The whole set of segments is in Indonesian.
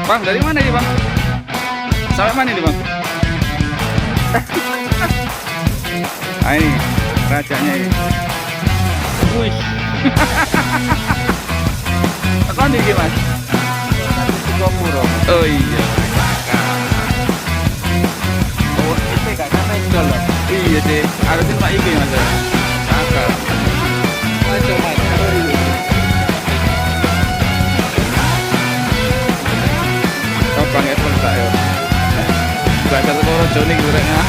Bang, dari mana nih bang? Sampai mana nih bang? Ah ini rajanya ini. Wih. Tekan di mas? Oh iya. Oh itu gak sampai dulu. Iya deh. Harusnya Pak Ike mas. Kakak. Coba dulu. Bang Apple tak ya. Baca toko Joni gorengnya.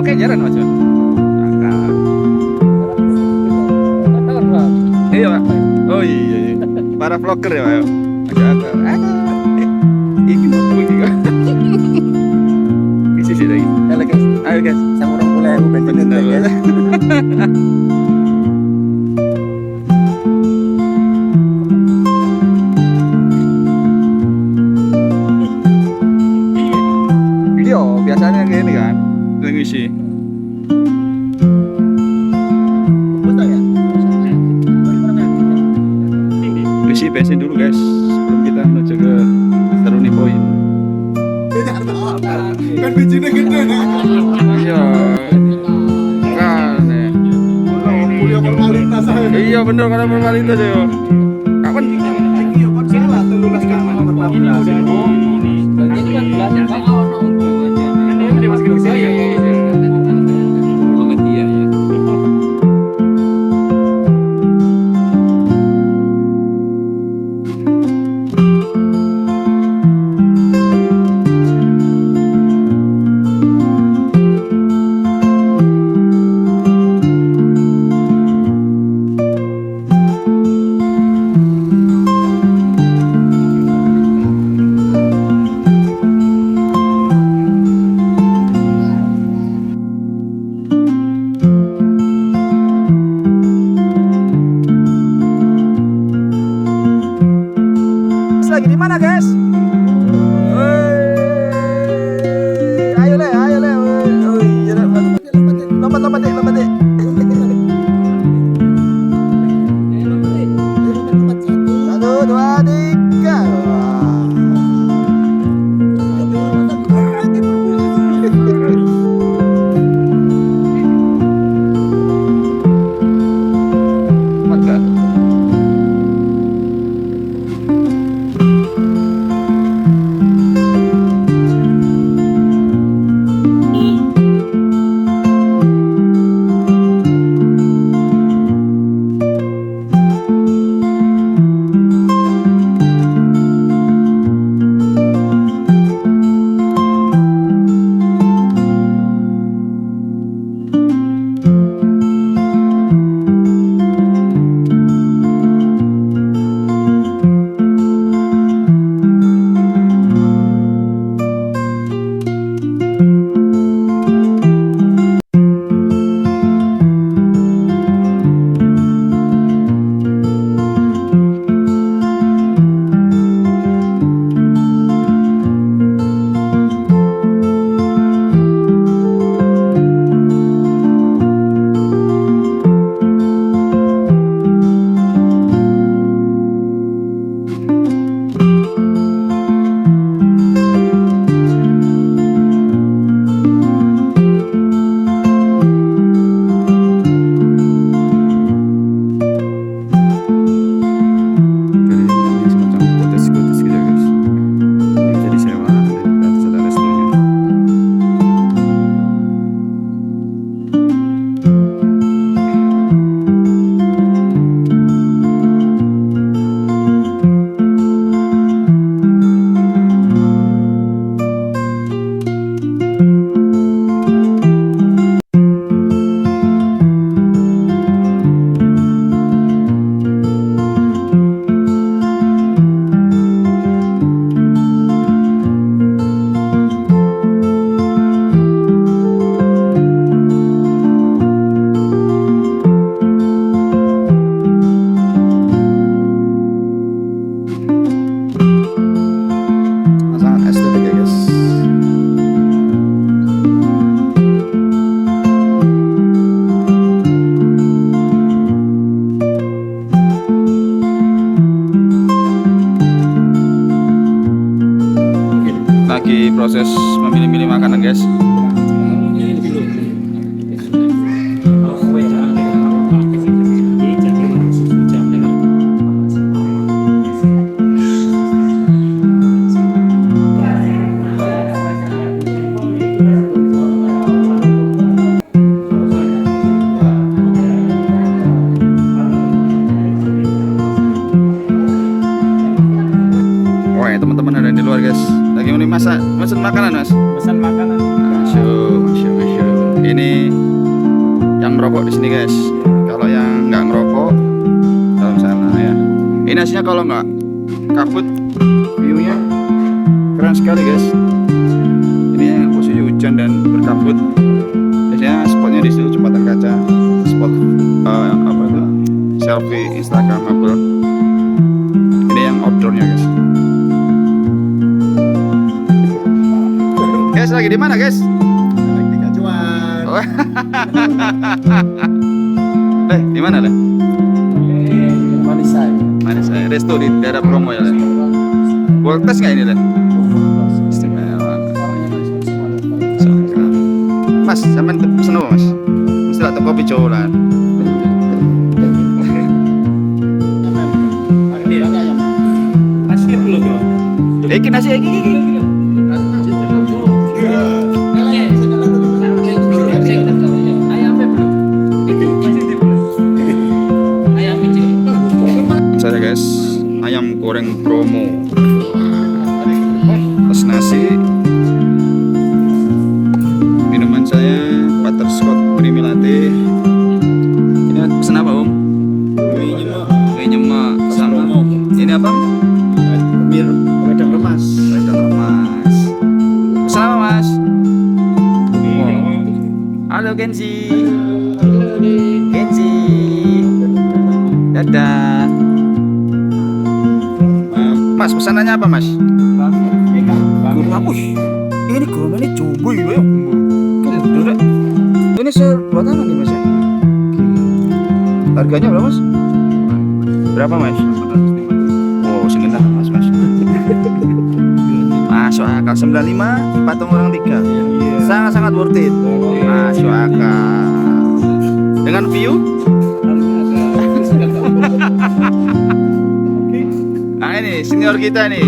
Oke, jalan Mas. Iya, Pak. Oh iya, iya. Para vlogger ya, Pak. Agak. Iki mau iki. Isi sih lagi. Halo guys. Ayo guys, Sang orang boleh bensin guys. Iya, biasanya gini kan. Ngisi. Isi bensin dulu guys sebelum kita menuju ke Seruni Point. Kan bensinnya gede nih. Iya. Kan. Kuliah formalitas saya. Iya bener karena formalitas ya. Kapan? Iya kan salah 13 kan nomor 14. lagi di mana, guys? Ayo le. Lompat deh. Satu, dua, tiga. Lagi proses memilih-milih makanan, guys. Wah, teman-teman ada di luar, guys. Lagi mau mesen makanan, Mas. Pesan makanan. Masya. Ini yang merokok di sini, guys. Kalau yang nggak ngerokok dalam sana ya. Ini hasilnya kalau nggak kabut, view-nya keren sekali, guys. Ini yang posisi hujan dan berkabut. Biasanya spotnya di situ jembatan kaca, spot apa itu selfie Instagramable. Ini yang outdoornya, guys. Guys, lagi di mana, guys? Lagi di Kacuan. Oh. Di mana, Le? Mana saya? Resto di daerah Bromo ya, Le. World test nggak ini, Le? Istimewa. Mas, sampean pesen apa, Mas? Mesti tak kopi colan. Nasi belum tuh. Iki nasi iki. Saya, guys, ayam goreng Bromo, terus nasi, minuman saya butterscotch creamy latte. Ini pesan apa, Om? Mie nyemak sama ini apa? Wedang remas. Pesan apa, Mas? Halo, Gensi. Dadah. Mas, pesanannya apa mas? Bagus. Ini gorengannya jumbo ya. Ini dua tangan nih mas ya. Harganya berapa mas? Berapa mas? Oh, sebentar mas. Masuk akal 95 patung orang 3. Sangat-sangat worth it. Masuk akal. Dengan view? Nah ini senior kita nih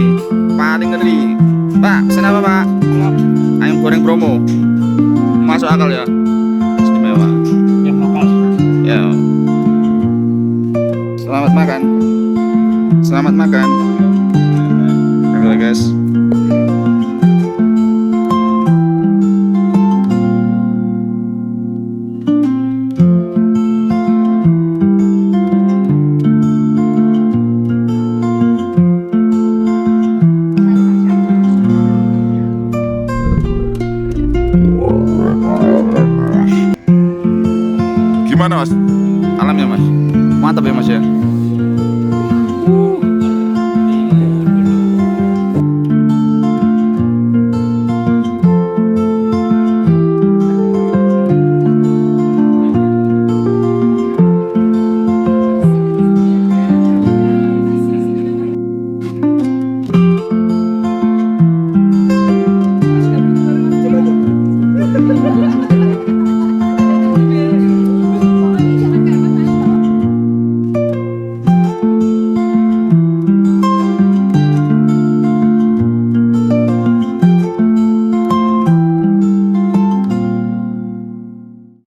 paling ngeri. Pak, pesan apa pak? Ayam goreng Bromo. Masuk akal ya. Istimewa. Yang lokal. Ya. Selamat makan. Selamat makan. Oke guys. Gimana mas? Alamnya mas? Mantap ya mas ya?